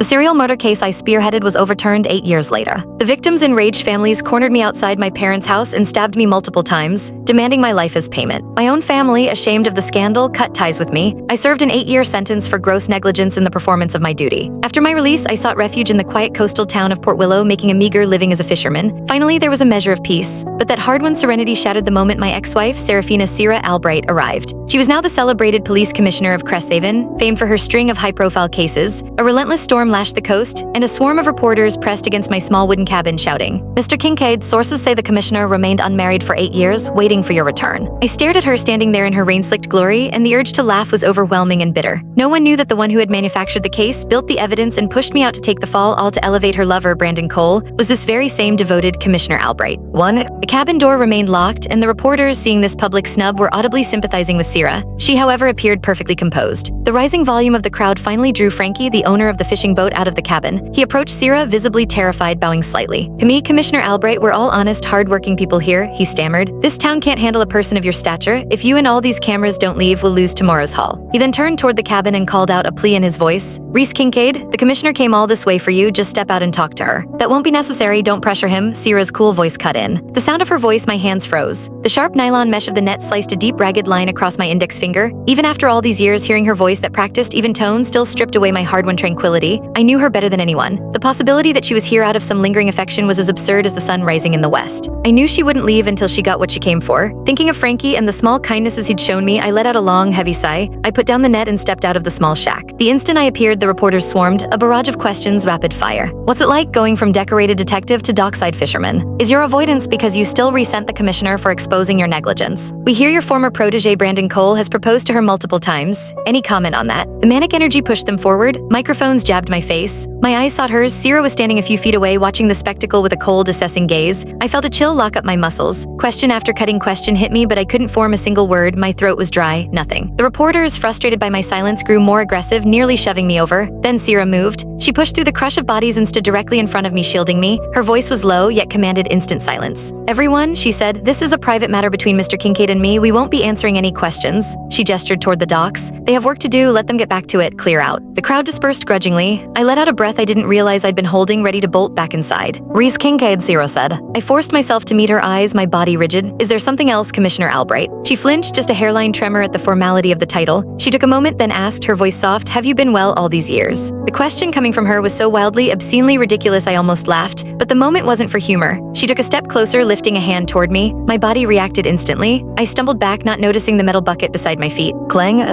The serial murder case I spearheaded was overturned 8 years later. The victims' enraged families cornered me outside my parents' house and stabbed me multiple times, demanding my life as payment. My own family, ashamed of the scandal, cut ties with me. I served an 8-year sentence for gross negligence in the performance of my duty. After my release, I sought refuge in the quiet coastal town of Port Willow, making a meager living as a fisherman. Finally, there was a measure of peace, but that hard-won serenity shattered the moment my ex-wife, Serafina Sierra Albright, arrived. She was now the celebrated police commissioner of Cresthaven, famed for her string of high-profile cases. A relentless storm lashed the coast, and a swarm of reporters pressed against my small wooden cabin, shouting, "Mr. Kincaid, sources say the commissioner remained unmarried for 8 years, waiting for your return." I stared at her standing there in her rain-slicked glory, and the urge to laugh was overwhelming and bitter. No one knew that the one who had manufactured the case, built the evidence, and pushed me out to take the fall, all to elevate her lover, Brandon Cole, was this very same devoted Commissioner Albright. The cabin door remained locked, and the reporters, seeing this public snub, were audibly sympathizing with Sierra. She, however, appeared perfectly composed. The rising volume of the crowd finally drew Frankie, the owner of the fishing boat, out of the cabin. He approached Sierra, visibly terrified, bowing slightly. "To me, Commissioner Albright, we're all honest, hard-working people here," he stammered. "This town can't handle a person of your stature. If you and all these cameras don't leave, we'll lose tomorrow's haul." He then turned toward the cabin and called out, a plea in his voice, "Reese Kincaid, the commissioner came all this way for you, just step out and talk to her." "That won't be necessary, don't pressure him," Sierra's cool voice cut in. The sound of her voice, my hands froze. The sharp nylon mesh of the net sliced a deep, ragged line across my index finger. Even after all these years, hearing her voice that practiced even tone still stripped away my hard-won tranquility. I knew her better than anyone. The possibility that she was here out of some lingering affection was as absurd as the sun rising in the west. I knew she wouldn't leave until she got what she came for. Thinking of Frankie and the small kindnesses he'd shown me, I let out a long, heavy sigh. I put down the net and stepped out of the small shack. The instant I appeared, the reporters swarmed, a barrage of questions, rapid fire. "What's it like going from decorated detective to dockside fisherman? Is your avoidance because you still resent the commissioner for exposing your negligence? We hear your former protege Brandon Cole has proposed to her multiple times. Any comment on that?" The manic energy pushed them forward. Microphones jabbed my face. My eyes sought hers. Sierra was standing a few feet away, watching the spectacle with a cold, assessing gaze. I felt a chill lock up my muscles. Question after cutting question hit me, but I couldn't form a single word. My throat was dry. Nothing. The reporters, frustrated by my silence, grew more aggressive, nearly shoving me over. Then Sierra moved. She pushed through the crush of bodies and stood directly in front of me, shielding me. Her voice was low, yet commanded instant silence. "Everyone," she said, "this is a private matter between Mr. Kincaid and me. We won't be answering any questions." She gestured toward the docks. "They have work to do. Let them get back to it. Clear out." The crowd dispersed grudgingly. I let out a breath I didn't realize I'd been holding, ready to bolt back inside. "Reese Kincaid," Sierra said. I forced myself to meet her eyes, my body rigid. "Is there something else, Commissioner Albright?" She flinched, just a hairline tremor at the formality of the title. She took a moment, then asked, her voice soft, "Have you been well all these years?" The question coming from her was so wildly, obscenely ridiculous I almost laughed, but the moment wasn't for humor. She took a step closer, lifting a hand toward me. My body reacted instantly. I stumbled back, not noticing the metal bucket beside my feet. Clang.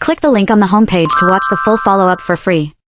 Click the link on the homepage to watch the full follow-up for free.